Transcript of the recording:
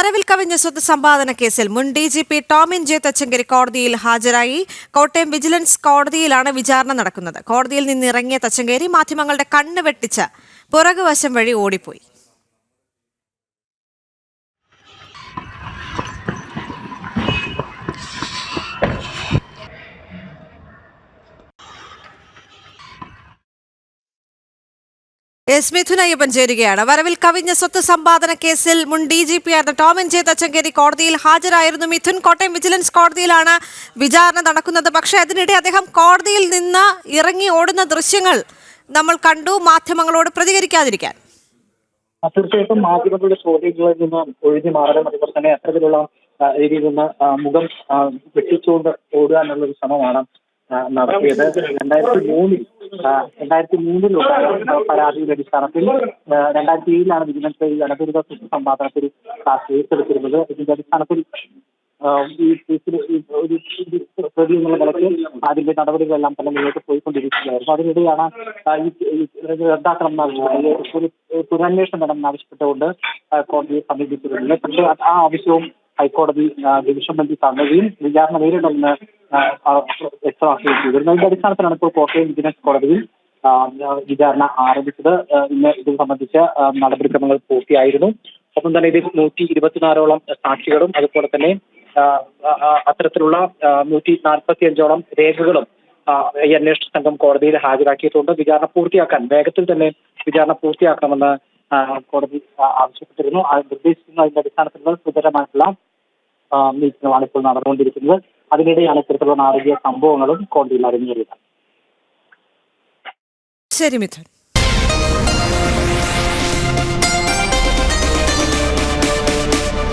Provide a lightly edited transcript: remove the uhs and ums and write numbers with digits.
വരവിൽ കവിഞ്ഞ സ്വത്ത് സമ്പാദന കേസിൽ മുൻ DGP ടോമിൻ ജെ തച്ചങ്കരി കോടതിയിൽ ഹാജരായി. കോട്ടയം വിജിലൻസ് കോടതിയിലാണ് വിചാരണ നടക്കുന്നത്. കോടതിയിൽ നിന്നിറങ്ങിയ തച്ചങ്കരി മാധ്യമങ്ങളുടെ കണ്ണ് വെട്ടിച്ച് പുറകുവശം വഴി ഓടിപ്പോയി. മിഥുൻ അയ്യപ്പൻ ചേരുകയാണ്. വരവിൽ കവിഞ്ഞ സ്വത്ത് സമ്പാദന കേസിൽ മുൻ DGP ആയിരുന്ന ടോമിൻ ജെ തച്ചങ്കരി കോടതിയിൽ ഹാജരായിരുന്നു. മിഥുൻ, കോട്ടയം വിജിലൻസ് കോടതിയിലാണ് വിചാരണ നടക്കുന്നത്. പക്ഷേ അതിനിടെ അദ്ദേഹം കോടതിയിൽ നിന്ന് ഇറങ്ങി ഓടുന്ന ദൃശ്യങ്ങൾ നമ്മൾ കണ്ടു. മാധ്യമങ്ങളോട് പ്രതികരിക്കാതിരിക്കാൻ തീർച്ചയായിട്ടും മാധ്യമങ്ങളുടെ ചോദ്യങ്ങളിൽ നിന്ന് ഒഴിഞ്ഞു മാറലും അതുപോലെ തന്നെ അത്തരത്തിലുള്ള രീതിയിൽ നിന്ന് മുഖം വെട്ടിച്ചുകൊണ്ട് ഓടുക എന്നുള്ളൊരു ശ്രമമാണ് നടത്തിയത്. 2003 പരാതിയുടെ അടിസ്ഥാനത്തിൽ 2007 വിജിലൻസ് ഈ അനധികൃത സ്വത്ത് സമ്പാദനത്തിൽ കേസെടുത്തിരുന്നത്. ഇതിന്റെ അടിസ്ഥാനത്തിൽ ഈ കേസിൽ ഒരു പ്രതി എന്നുള്ള നിലയ്ക്ക് അതിന്റെ നടപടികളെല്ലാം തന്നെ മുന്നോട്ട് പോയിക്കൊണ്ടിരിക്കുകയായിരുന്നു. അതിനിടെയാണ് ഈ റദ്ദാക്കണം എന്നാവശ്യപ്പെട്ട് പുനരന്വേഷണം വേണമെന്നാവശ്യപ്പെട്ടുകൊണ്ട് കോടതിയെ സമീപിച്ചിരുന്നത്. പക്ഷേ ആ ആവശ്യവും ഹൈക്കോടതി ഡിവിഷൻ ബെഞ്ച് തള്ളുകയും വിചാരണ നേരിടുമെന്ന് വ്യക്തമാക്കുകയും ചെയ്തിരുന്നു. ഇതിന്റെ അടിസ്ഥാനത്തിലാണ് ഇപ്പോൾ കോട്ടയം വിജിലൻസ് കോടതിയിൽ വിചാരണ ആരംഭിച്ചത്. ഇന്ന് ഇത് സംബന്ധിച്ച നടപടിക്രമങ്ങൾ പൂർത്തിയായിരുന്നു. ഒപ്പം തന്നെ ഇതിൽ 124ഓളം സാക്ഷികളും അതുപോലെ തന്നെ അത്തരത്തിലുള്ള 145ഓളം രേഖകളും ഈ അന്വേഷണ സംഘം കോടതിയിൽ ഹാജരാക്കിയിട്ടുണ്ട്. വിചാരണ പൂർത്തിയാക്കാൻ വേഗത്തിൽ തന്നെ വിചാരണ പൂർത്തിയാക്കണമെന്ന് കോടതി ആവശ്യപ്പെട്ടിരുന്നു. നിർദ്ദേശിക്കുന്നതിന്റെ അടിസ്ഥാനത്തിൽ സുതരമായിട്ടുള്ള മീറ്റിംഗുമാണ് ഇപ്പോൾ നടന്നുകൊണ്ടിരിക്കുന്നത്. അതിനിടെയാണ് ഇത്തരത്തിലുള്ള നാടകീയ സംഭവങ്ങളും കോടതിയിൽ അരങ്ങേറിയത്. ശരി മിഥുൻ.